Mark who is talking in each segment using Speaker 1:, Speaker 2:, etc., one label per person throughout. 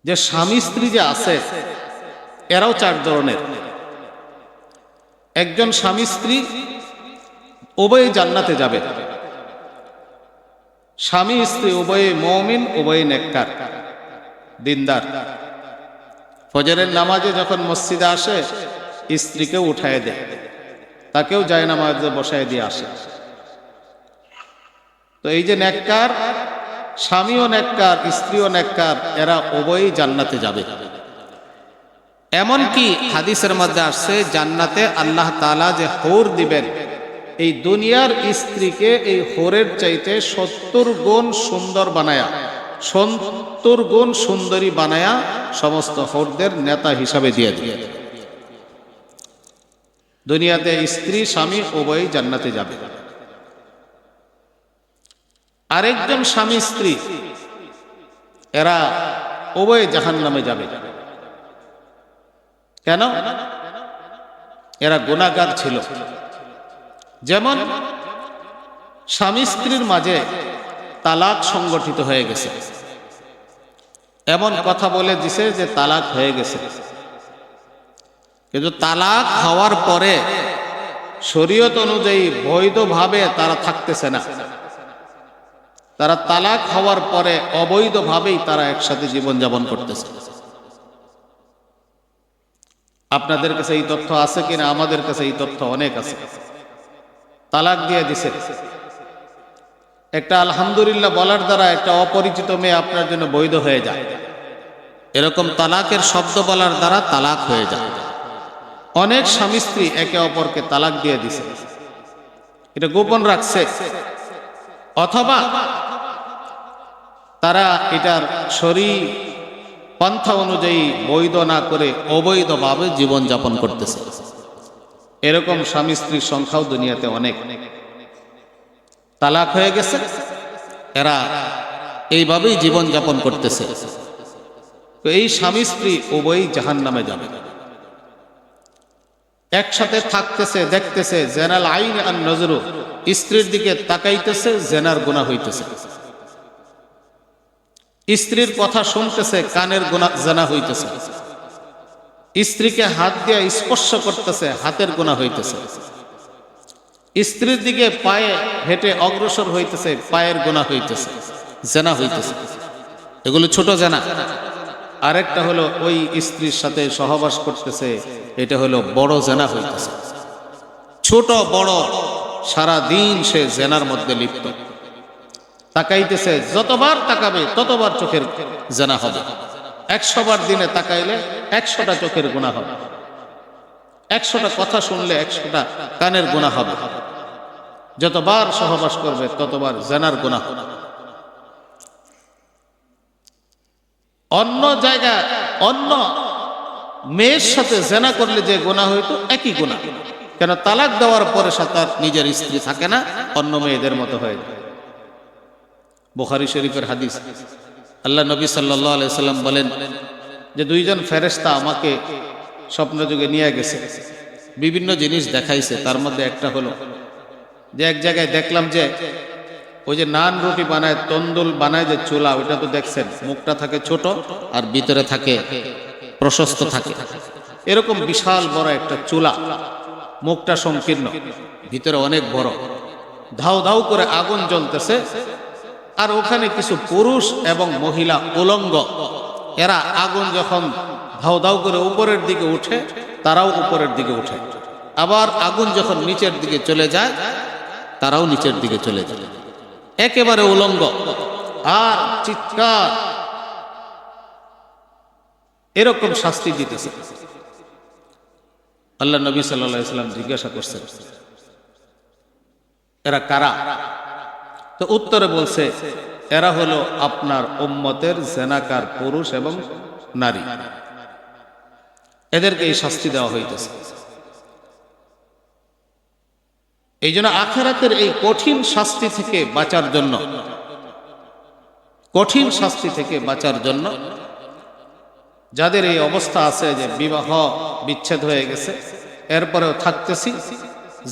Speaker 1: যে স্বামী স্ত্রী যে আছে এরাও চার ধরনের। একজন স্বামী স্ত্রী উভয়ে জান্নাতে যাবে, স্বামী স্ত্রী উভয়ে মুমিন, উভয়ে নেককার দিনদার। ফজরের নামাজে যখন মসজিদে আসে স্ত্রীকেও উঠায় দেয়, তাকেও জায়নামাজে বসায় দিয়ে আসে। তো এই যে নেককার, স্বামীও নেককার স্ত্রীও নেককার, এরা উভয়ই জান্নাতে যাবে। এমনকি হাদিসের মধ্যে আসছে জান্নাতে আল্লাহ তাআলা যে হৌর দিবেন, এই দুনিয়ার স্ত্রীকে এই হৌরের চাইতে 70 গুণ সুন্দর বানায়া, 70 গুণ সুন্দরী বানায়া সমস্ত হৌরদের নেতা হিসাবে দিয়ে দিবে। দুনিয়াতে স্ত্রী স্বামী উভয়ই জান্নাতে যাবে। আরেকজন স্বামী স্ত্রী এরা উভয়ে জাহান্নামে যাবে। কেন? এরা গুনাহগার ছিল। যেমন স্বামী স্ত্রীর মাঝে তালাক সংগঠিত হয়ে গেছে, এমন কথা বলে দিছে যে তালাক হয়ে গেছে, কিন্তু তালাক হওয়ার পরে শরীয়ত অনুযায়ী বৈধভাবে তারা থাকতেছে না। তারা তালাক হওয়ার পরে অবৈধভাবেই তারা একসাথে জীবনযাপন করতেছে। আপনাদের কাছে এই তথ্য আছে কিনা? আমাদের কাছে এই তথ্য অনেক আছে। তালাক দিয়ে দিছে, একটা আলহামদুলিল্লাহ বলার দ্বারা একটা অপরিচিত মেয়ে আপনার জন্য বৈধ হয়ে যায়। এরকম তালাকের শব্দ বলার দ্বারা তালাক হয়ে যায়। অনেক স্বামী স্ত্রী একে অপরকে তালাক দিয়ে দিছে, এটা গোপন রাখছে, অথবা তারা এটার শরী পন্থা অনুযায়ী বৈধ না করে অবৈধভাবে জীবনযাপন করতেছে। এরকম স্বামী স্ত্রীর সংখ্যাও দুনিয়াতে অনেক। তালাক হয়ে গেছে, এরা এইভাবেই জীবনযাপন করতেছে। তো এই স্বামী স্ত্রী উভয়ই জাহান্নামে যাবে। একসাথে থাকতেছে, দেখতেছে, জেনাল আইন আর নজরু, স্ত্রীর দিকে তাকাইতেছে, জেনার গুনাহ হইতেছে। স্ত্রীর কথা শুনতেছে, কানের গুনাহ জানা হইতেছে। স্ত্রীকে হাত দিয়ে স্পর্শ করতেছে, হাতের গুনাহ হইতেছে। স্ত্রীর দিকে পায়ে হেঁটে অগ্রসর হইতেছে, পায়ের গুনাহ হইতেছে, জানা হইতেছে। এগুলো ছোট জানা। আরেকটা হলো ওই স্ত্রীর সাথে সহবাস করতেছে, এটা হলো বড় জানা হইতেছে। ছোট বড় সারা দিন সে জেনার মধ্যে লিপ্ত। তাকাইতেছে, যতবার তাকাবে ততবার চোখের জানা হবে। 100 বার দিনে তাকাইলে 100টা চোখের গুনাহ হবে, 100টা কথা শুনলে 100টা কানের গুনাহ হবে। যতবার সহবাস করবে ততবার জেনার গুনাহ হবে। অন্য জায়গায় অন্য মেয়ের সাথে জেনা করলে যে গুনাহ হইতো একই গুনাহ। কেন? তালাক দেওয়ার পরে তার নিজের স্ত্রী থাকে না, অন্য মেয়েদের মতো হয়ে যায়। বুখারী শরীফের হাদিস, আল্লাহ নবী সাল্লাল্লাহু আলাইহি সাল্লাম বলেন যে দুইজন ফেরেশতা আমাকে স্বপ্ন যুগে নিয়ে গেছে, বিভিন্ন জিনিস দেখাইছে। তার মধ্যে একটা হলো যে এক জায়গায় দেখলাম যে ওই যে নান রুটি বানায়, তন্দুল বানায় যে চুলা, ওইটা তো দেখছেন, মুখটা থাকে ছোট আর ভিতরে থাকে প্রশস্ত থাকে। এরকম বিশাল বড় একটা চুলা, মুখটা সংকীর্ণ, ভিতরে অনেক বড়, ধাউ ধাউ করে আগুন জ্বলতেছে। আর ওখানে কিছু পুরুষ এবং মহিলা উলঙ্গ, এরা আগুন যখন ধাউ ধাউ করে উপরের দিকে উঠে, তারাও উপরের দিকে উঠে। আবার আগুন যখন নিচের দিকে চলে যায়, তারাও নিচের দিকে চলে যায়। একেবারে উলঙ্গ আর চিৎকার, এরকম শাস্তি দিতেছে। আল্লাহ নবী সাল্লাল্লাহু আলাইহি সাল্লাম জিজ্ঞাসা করছেন এরা কারা? তো উত্তরে বলছে এরা হলো আপনার উম্মতের জেনাকার পুরুষ এবং নারী, এদেরকে এই শাস্তি দেওয়া হইতেছে। এই জন্য আখিরাতের এই কঠিন শাস্তি থেকে বাঁচার জন্য, কঠিন শাস্তি থেকে বাঁচার জন্য যাদের এই অবস্থা আছে যে বিবাহ বিচ্ছেদ হয়ে গেছে, এরপরেও থাকতেছি,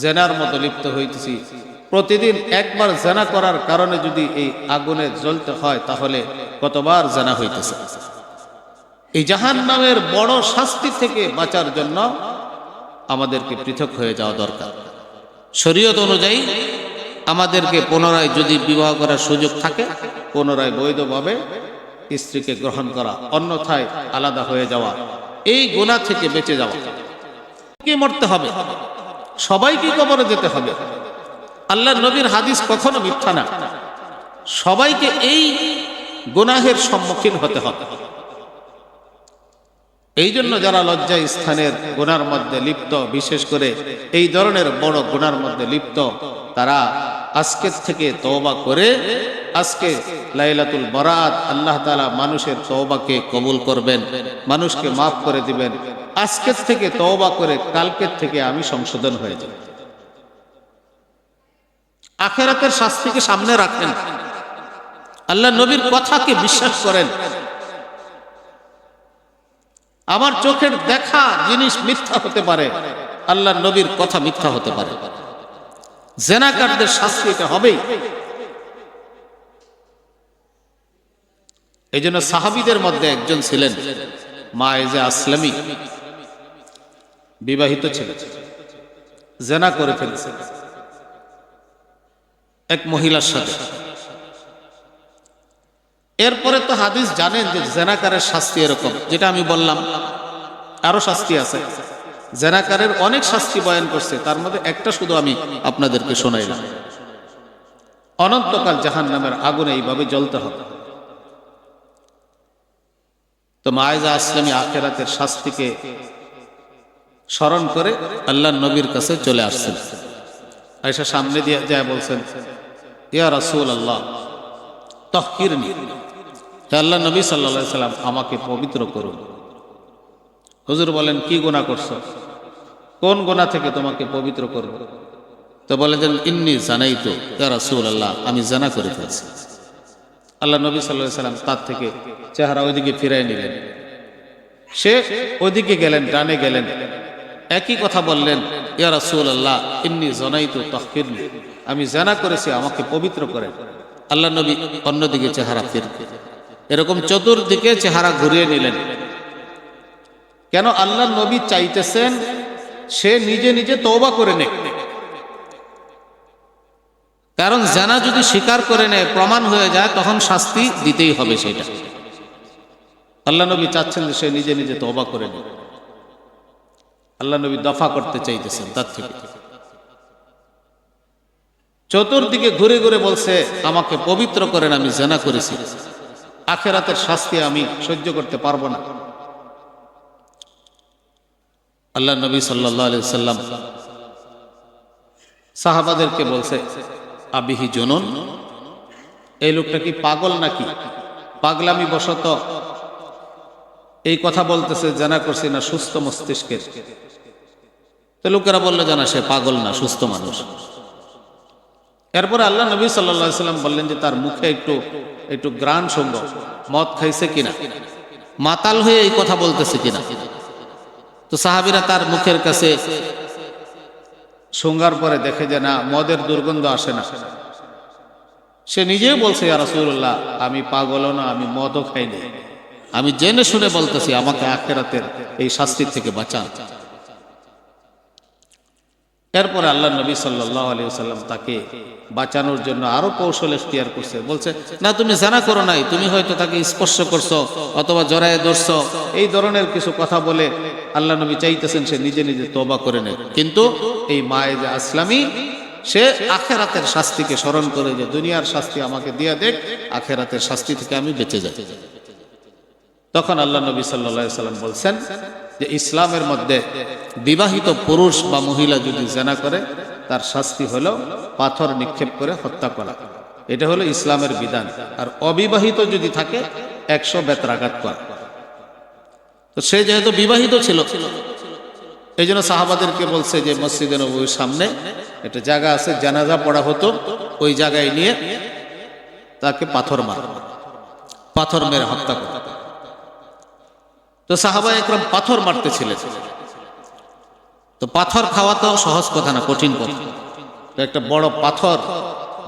Speaker 1: জেনার মতো লিপ্ত হইতেছি, প্রতিদিন একবার জেনা করার কারণে যদি এই আগুনে জ্বলতে হয় তাহলে কতবার জেনা হইতেছে। এই জাহান্নামের বড় শাস্তি থেকে বাঁচার জন্য আমাদেরকে পৃথক হয়ে যাওয়া দরকার। শরীয়ত অনুযায়ী আমাদেরকে পুনরায় যদি বিবাহ করার সুযোগ থাকে, পুনরায় বৈধভাবে স্ত্রীকে গ্রহণ করা, অন্যথায় আলাদা হয়ে যাওয়া, এই গুনাহ থেকে বেঁচে যাওয়া। কি মরতে হবে, সবাইকে কবরে যেতে হবে। আল্লাহর নবীর হাদিস কখনো মিথ্যা না। সবাইকে এই গুনাহের সম্মুখীন হতে হবে। এই জন্য যারা লজ্জা স্থানের গুনার মধ্যে লিপ্ত, বিশেষ করে এই ধরনের বড় গুনার মধ্যে লিপ্ত, তারা আজকের থেকে তওবা করে, আজকে লাইলাতুল বারাত, আল্লাহ তাআলা মানুষের তওবাকে কবুল করবেন, মানুষকে মাফ করে দিবেন। আজকের থেকে তওবা করে কালকের থেকে আমি সংশোধন হয়ে যাব। আখিরাতের শাস্তিকে সামনে রাখেন, আল্লাহ নবীর কথাকে বিশ্বাস করেন। আমার চোখের দেখা জিনিস মিথ্যা হতে পারে, আল্লাহ নবীর কথা মিথ্যা হতে পারে। জেনাকারদের শাস্তি এটা হবেই। এই জন্য সাহাবীদের মধ্যে একজন ছিলেন মায়েজে আসলামী, বিবাহিত ছিলেন, জেনা করে ফেলেছে এক মহিলার সাথে। এরপরে তো হাদিস জানেন যে জেনাকারের শাস্তি এরকম, যেটা আমি বললাম, আরো শাস্তি আছে। জেনাকারের অনেক শাস্তি বয়ান করছে, তার মধ্যে একটা শুধু আমি আপনাদেরকে শোনাইলাম। অনন্তকাল জাহান্নামের আগুনে এইভাবে জ্বলতে হবে। তো মায়েজা আসলামী আখিরাতের শাস্তিকে স্মরণ করে আল্লাহর নবীর কাছে চলে আসছেন। আয়েশা সামনে দিয়ে যায় বলছেন, ইয়া রাসূলুল্লাহ তাহহিরনি, হে আল্লাহর নবী সাল্লাল্লাহু আলাইহি সাল্লাম, আমাকে পবিত্র করুন। হুজুর বলেন, কি গুনাহ করছো? কোন গুনাহ থেকে তোমাকে পবিত্র করব? তো বলে যে ইন্নী জানাইতু ইয়া রাসূলুল্লাহ, আমি জানা করে ফেলেছি। আল্লাহ নবী সাল্লাল্লাহু আলাইহি সাল্লাম তার থেকে চেহারা ওইদিকে ফিরাই নিলেন। সে ওইদিকে গেলেন, ডানে গেলেন, একই কথা বললেন, ইয়া রাসূলুল্লাহ ইন্নী জানাইতু তাহহিরনি, আমি জানা করেছি, আমাকে পবিত্র করেন। আল্লাহ নবী অন্যদিকে চেহারা ফিরলেন, এরকম চতুর্দিকে চেহারা ঘুরিয়ে নিলেন। কেন? আল্লাহ নবী চাইতেছেন সে নিজে নিজে তওবা করে নেয়। কারণ জানা যদি স্বীকার করে নেয়, প্রমাণ হয়ে যায়, তখন শাস্তি দিতেই হবে সেটা। আল্লাহ নবী চাচ্ছেন যে সে নিজে নিজে তওবা করে নেয়। আল্লাহ নবী দফা করতে চাইতেছেন তার থেকে। চতুর্দিকে ঘুরে ঘুরে বলছে, আমাকে পবিত্র করেন, আমি জানা করেছি, আখিরাতের শাস্তি আমি সহ্য করতে পারবো না। আল্লাহ নবী সাল্লাল্লাহু আলাইহি সাল্লাম সাহাবাদেরকে বলছে, আবিহি জুনুন, এই লোকটা কি পাগল নাকি? পাগলামি বশত এই কথা বলতেছে, জানা করছে না সুস্থ মস্তিষ্কের? তো লোকেরা বললো, জানা সে পাগল না, সুস্থ মানুষ। এরপরে আল্লাহ নবী সাল্লাল্লাহু আলাইহি সাল্লাম বললেন যে তার মুখে একটু গ্রাণ সঙ্গ, মদ খাইছে কিনা, মাতাল হয়ে এই কথা বলতেছে কিনা। তো সাহাবীরা তার মুখের কাছে শোঙ্গার পরে দেখে যে না, মদের দুর্গন্ধ আসে না। সে নিজেই বলছে, ইয়া রাসূলুল্লাহ আমি পাগলও না, আমি মদও খাইনি, আমি জেনে শুনে বলতেছি, আমাকে আখিরাতের এই শাস্তির থেকে বাঁচান। এরপরে আল্লাহ নবী সাল্লাল্লাহু আলাইহি ওয়াসাল্লাম তাকে বাঁচানোর জন্য আরো কৌশল ইখতিয়ার করছে। বলছে, না তুমি জানা করো নাই, তুমি হয়তো তাকে স্পর্শ করছো অথবা জড়ায়ে ধরছো, এই ধরনের কিছু কথা বলে আল্লাহ নবী চাইতেছেন সে নিজে নিজে তওবা করে নেয়। কিন্তু এই মায়েজা আসলামী সে আখিরাতের শাস্তিকে স্মরণ করে, যে দুনিয়ার শাস্তি আমাকে দিয়ে দেখ, আখিরাতের শাস্তি থেকে আমি বেঁচে যাই। তখন আল্লাহ নবী সাল্লাল্লাহু আলাইহি ওয়াসাল্লাম বলছেন যে ইসলামের মধ্যে বিবাহিত পুরুষ বা মহিলা যদি জিনা করে, তার শাস্তি হলো পাথর নিক্ষেপ করে হত্যা করা। এটা হলো ইসলামের বিধান। আর অবিবাহিত যদি থাকে 100 বেত্রাঘাত করা। তো সে যেহেতু বিবাহিত ছিল, এই জন্য সাহাবাদেরকে বলছে যে মসজিদে নববীর সামনে একটা জায়গা আছে, জানাজা পড়া হতো, ওই জায়গায় নিয়ে তাকে পাথর মেরে হত্যা করে। তো সাহাবা একরম পাথর মারতেছিলেন। তো পাথর খাওয়া তো সহজ কথা না, কঠিন কথা। তো একটা বড় পাথর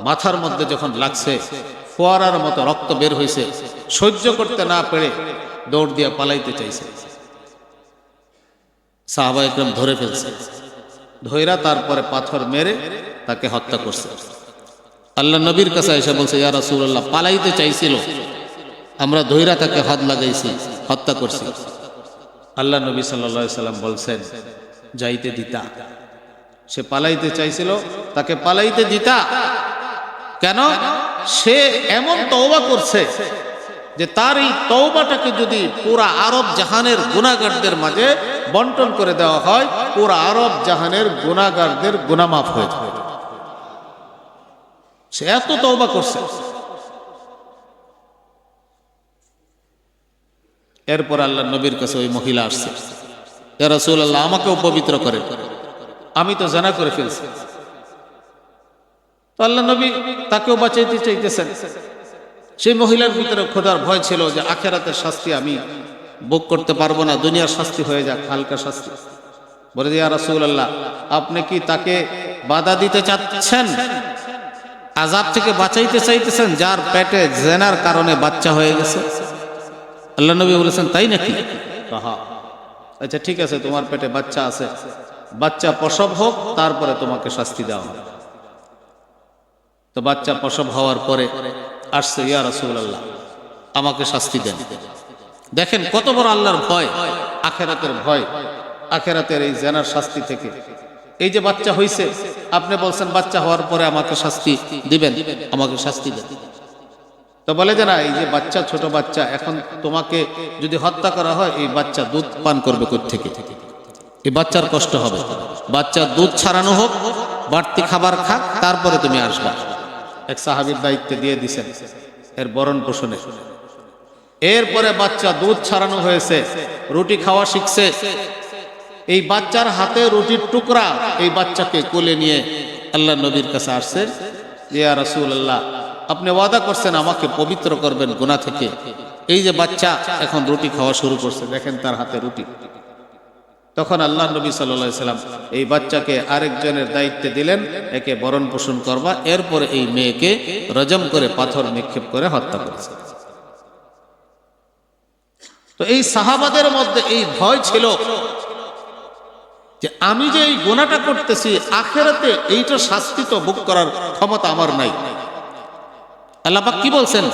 Speaker 1: মাথার মধ্যে যখন লাগছে, ফোয়ারার মতো রক্ত বের হয়েছে, সহ্য করতে না পেরে দৌড় দিয়ে পালাইতে চাইছে, সাহাবা একরাম ধরে ফেলছে, ধইরা তারপরে পাথর মেরে তাকে হত্যা করছে। আল্লাহ নবীর কাছে এসে বলছে, ইয়া রাসূলুল্লাহ, পালাইতে চাইছিল, আমরা ধইরা তাকে হাত লাগাইছি, হত্যা করছি। আল্লাহ নবী সাল্লাল্লাহু আলাইহি সাল্লাম বলছেন, যাইতে দিতা। সে পালাইতে চাইছিল, তাকে পালাইতে দিতা। কেন? সে এমন তওবা করছে যে তার এই তওবাটাকে যদি পুরা আরব জাহানের গুনাহগারদের মাঝে বন্টন করে দেওয়া হয়, পুরা আরব জাহানের গুনাহগারদের গুনাহ মাফ হয়ে যাবে। সে এত তওবা করছে। এরপর আল্লাহ নবীর কাছে ওই মহিলা আসছে, ইয়া রাসূলুল্লাহ, আমাকেও পবিত্র করেন, আমি তো জিনা করে ফেলছি। তো আল্লাহ নবী তাকেও বাঁচাইতে চাইতেছেন। সেই মহিলার ভিতরে খোদার ভয় ছিল যে আখিরাতের শাস্তি আমি ভোগ করতে পারবো না, দুনিয়ার শাস্তি হয়ে যাক, হালকা শাস্তি। বলে, ইয়া রাসূলুল্লাহ, আপনি কি তাকে বাধা দিতে চাচ্ছেন? আযাব থেকে বাঁচাইতে চাইতেছেন, যার পেটে জিনার কারণে বাচ্চা হয়ে গেছে? আল্লাহ নবী বলেছেন, তাই নাকি? হ্যাঁ। আচ্ছা ঠিক আছে, তোমার পেটে বাচ্চা আছে, বাচ্চা প্রসব হোক, তারপরে তোমাকে শাস্তি দেওয়া হবে। তো বাচ্চা প্রসব হওয়ার পরে আসছে, ইয়া রাসূলুল্লাহ, আমাকে শাস্তি দেন। দেখেন কত বড় আল্লাহর ভয়, আখিরাতের ভয়, আখিরাতের এই জিনার শাস্তি থেকে। এই যে বাচ্চা হইছে, আপনি বলছেন বাচ্চা হওয়ার পরে আমাকে শাস্তি দিবেন, আমাকে শাস্তি দেন। তো বলে যে না, এই যে বাচ্চা, ছোট বাচ্চা, এখন তোমাকে যদি হত্যা করা হয়, এই বাচ্চা দুধ পান করবে কোত্থেকে? এই বাচ্চার কষ্ট হবে, বাচ্চা দুধ ছাড়ানো হোক, বাড়তি খাবার খাক, তারপরে তুমি আসবা। এক সাহাবীর দায়িত্বে দিয়ে দিছেন এর বরণ পোষণে। এরপরে বাচ্চা দুধ ছাড়ানো হয়েছে, রুটি খাওয়া শিখছে। এই বাচ্চার হাতে রুটির টুকরা এই বাচ্চাকে কোলে নিয়ে আল্লাহ নবীর কাছে আসছে, ইয়া রাসূলুল্লাহ, আপনি ওয়াদা করছেন আমাকে পবিত্র করবেন গুনাহ থেকে। এই যে বাচ্চা এখন রুটি খাওয়া শুরু করছে, দেখেন তার হাতে রুটি। তখন আল্লাহ নবী সাল্লাল্লাহু আলাইহি সাল্লাম এই বাচ্চাকে আরেকজনের দায়িত্বে দিলেন, একে বরণ পোষণ করবা। এরপরে এই মেয়েকে রজম করে পাথর নিক্ষেপ করে হত্যা করেছে। তো এই সাহাবাদের মধ্যে এই ভয় ছিল যে আমি যে এই গুনাহটা করতেছি, আখিরাতে এইটা শাস্তি তো ভোগ করার ক্ষমতা আমার নাই। আল্লাহ পাক কি বলছেন?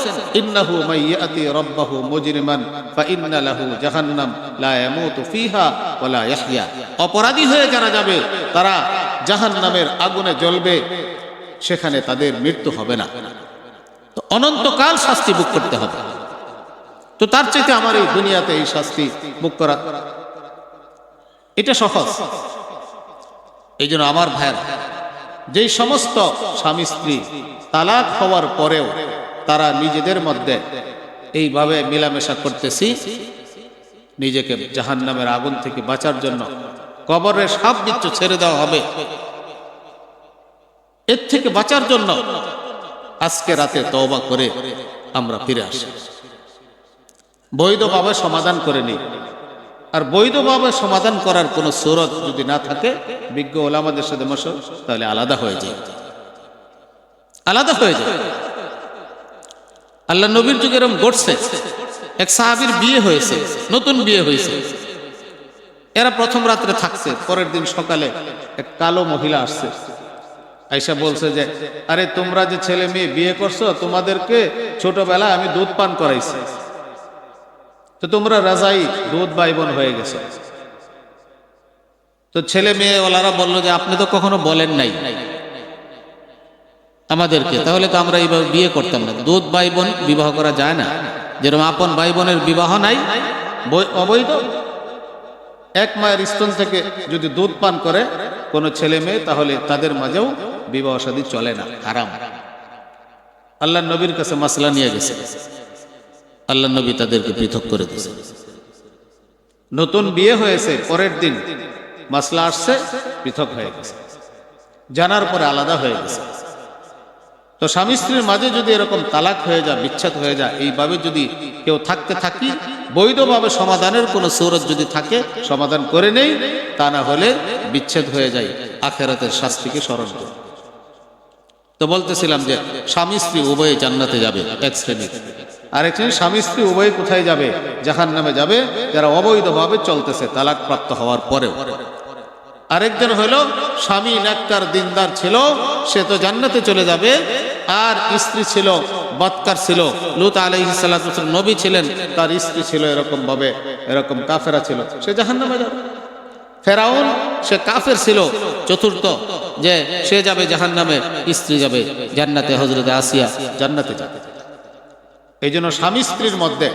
Speaker 1: ইন্নাহু মাইয়াতি রাব্বাহু মুজরিমান ফাইন্না লাহু জাহান্নাম লা ইয়ামুতু ফিহা ওয়া লা ইয়াহইয়া। অপরাধী হয়ে যারা যাবে, তারা জাহান্নামের আগুনে জ্বলবে, সেখানে তাদের মৃত্যু হবে না, তো অনন্তকাল শাস্তি ভোগ করতে হবে। তো তার চাইতে আমার এই দুনিয়াতে এই শাস্তি ভোগ করা এটা সহজ। এই জন্য আমার ভাইয়ের, যেই সমস্ত স্বামী স্ত্রী তালাক হওয়ার পরেও তারা নিজেদের মধ্যে এইভাবে মেলামেশা করতেছি, নিজেকে জাহান্নামের আগুন থেকে বাঁচার জন্য, কবরের সাপ বিচ্ছু ছেড়ে দেওয়া হবে, এর থেকে বাঁচার জন্য আজকে রাতে তওবা করে আমরা ফিরে আসি, বৈধভাবে সমাধান করে নিই। আর বৈধভাবে সমাধান করার কোনো সুরত যদি না থাকে, বিজ্ঞ ওলামাদের সাথে মশার, তাহলে আলাদা হয়ে যায়, আলাদা হয়ে যায়। আল্লাহ নবীর যুগে এরকম ঘটছে। এক সাহাবীর বিয়ে হয়েছে, নতুন বিয়ে হয়েছে, এরা প্রথম রাত্রে থাকছে, পরের দিন সকালে এক কালো মহিলা আসছে, আয়েশা বলছে যে, আরে তোমরা যে ছেলে মেয়ে বিয়ে করছো, তোমাদেরকে ছোটবেলায় আমি দুধ পান করাইছি, তো তোমরা রাজাই দুধ ভাই বোন হয়ে গেছে। তো ছেলে মেয়ে ওলারা বললো যে, আপনি তো কখনো বলেন নাই আমাদেরকে, তাহলে তো আমরা এইভাবে বিয়ে করতাম না। দুধ ভাই বোন বিবাহ করা যায় না, যেরকম আপন ভাই বোনের বিবাহ নাই, অবৈধ। এক মায়ের স্তন থেকে যদি দুধ পান করে কোনো ছেলে মেয়ে, তাহলে তাদের মাঝেও বিবাহ শাদী চলে না, হারাম। আল্লাহ নবীর কাছে মাসলা নিয়ে গেছে, আল্লাহ নবী তাদেরকে পৃথক করে দিয়েছে। নতুন বিয়ে হয়েছে, পরের দিন মাসলা আসছে, পৃথক হয়ে গেছে, জানার পরে আলাদা হয়ে গেছে। তো স্বামী স্ত্রীর মাঝে যদি এরকম তালাক হয়ে যায়, বিচ্ছেদ হয়ে যায়, এইভাবে যদি কেউ থাকতে থাকি, বৈধভাবে সমাধানের কোনো সূরত যদি থাকে, সমাধান করে নেই, তা না হলে বিচ্ছেদ হয়ে যায়, আখিরাতের শাস্তিকে স্মরণ করে। তো বলতেছিলাম যে স্বামী স্ত্রী উভয়ে জান্নাতে যাবে, এক শ্রেণীর। আরেক শ্রেণী স্বামী স্ত্রী উভয় কোথায় যাবে? জাহান্নামে যাবে, যারা অবৈধভাবে চলতেছে তালাক প্রাপ্ত হওয়ার পরেও। আরেকজন হলো স্বামী নেককার দিনদার ছিল, সে তো জান্নাতে চলে যাবে, আর স্ত্রী ছিল বদকার ছিল। লূত আলাইহিস সালাতু ওয়াস সালাম নবী ছিলেন, তার স্ত্রী ছিল এরকম ভাবে, এরকম কাফেরা ছিল, সে জাহান্নামে যাবে। ফেরাউন সে কাফের ছিল, চতুর্থ যে সে যাবে জাহান্নামে, স্ত্রী যাবে জান্নাতে, হযরত আসিয়া জান্নাতে যাবে। এই জন্য স্বামী স্ত্রীর মধ্যে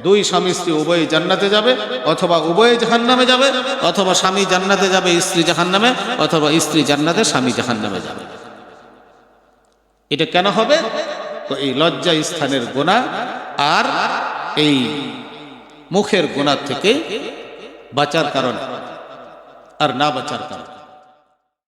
Speaker 1: দুই স্বামী স্ত্রী উভয় জান্নাতে যাবে, অথবা উভয় জাহান্নামে যাবে, অথবা স্বামী জান্নাতে যাবে স্ত্রী জাহান্নামে, অথবা স্ত্রী জান্নাতে স্বামী জাহান্নামে যাবে। এটা কেন হবে? তো এই লজ্জা স্থানের গুনাহ আর এই মুখের গুনাহ থেকে বাঁচার কারণে, আর না বাঁচার কারণে।